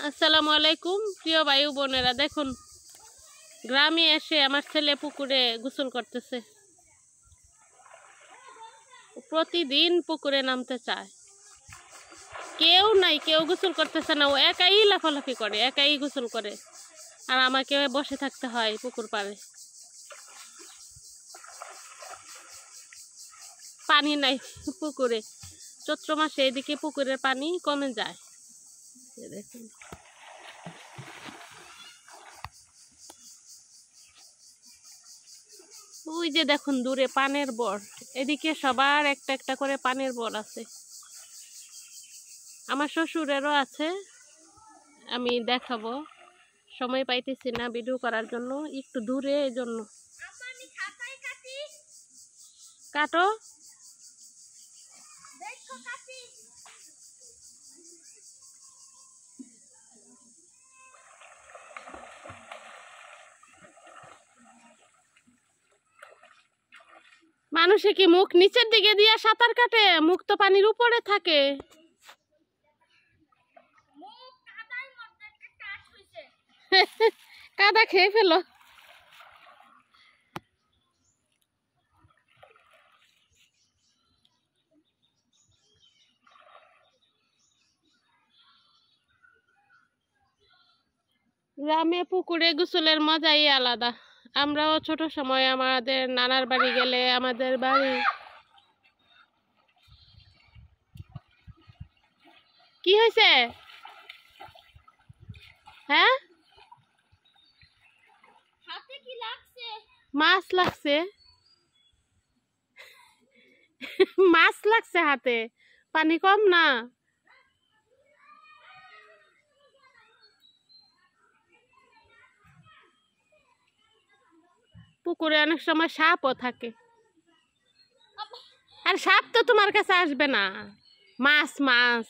আসসালামু আলাইকুম প্রিয় ভাই বোনেরা, দেখুন গ্রামে এসে আমার ছেলে পুকুরে গোসল করতেছে। প্রতিদিন পুকুরে নামতে চায়, কেউ নাই, কেউ গোসল করতেছে না, ও একাই লাফালাফি করে, একাই গোসল করে, আর আমাকে বসে থাকতে হয় পুকুর পাড়ে। পানি নাই পুকুরে, চৈত্র মাসে এদিকে পুকুরের পানি কমে যায়। দেখুন ওই যে দেখুন দূরে পানের বর, এদিকে সবার একটা একটা করে পানের বর আছে। আমার শ্বশুরেরও আছে, আমি দেখাবো, সময় পাইতেছি না ভিডিও করার জন্য, একটু দূরে, এই জন্য। কাটো, মানুষে কি মুখ নিচের দিকে দিয়ে সাঁতার কাটে? মুখ তো পানির উপরে থাকে। কাদা খেয়ে ফেলো। গ্রামে পুকুরে গোসলের মজাই আলাদা। আমরাও ছোট সময় আমাদের নানার বাড়ি গেলে, আমাদের বাড়ি কি হয়েছে? হ্যাঁ, মাছ লাগছে, মাছ লাগছে হাতে, পানি কম না। পুকুরে অনেক সময় সাপও থাকে, আর সাপ তো তোমার কাছে আসবে না। মাছ মাছ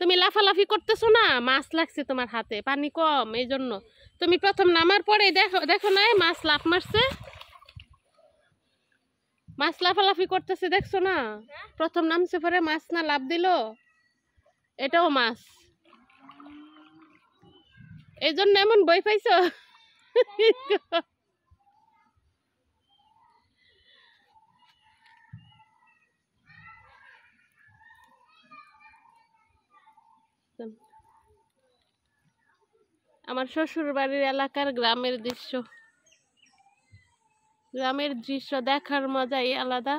তুমি লাফালাফি করতেছো না, মাছ লাগছে তোমার হাতে, পানি কম, এই জন্য। তুমি প্রথম নামার পরে দেখো, দেখো না মাছ লাফ মারছে, মাছ লাফালাফি করতেছে, দেখছো না? প্রথম নামছে পরে মাছ না লাফ দিল, এটাও মাছ, এই জন্য এমন বই পাইছো। আমার শ্বশুর বাড়ির এলাকার গ্রামের দৃশ্য, গ্রামের দৃশ্য দেখার মজাই আলাদা।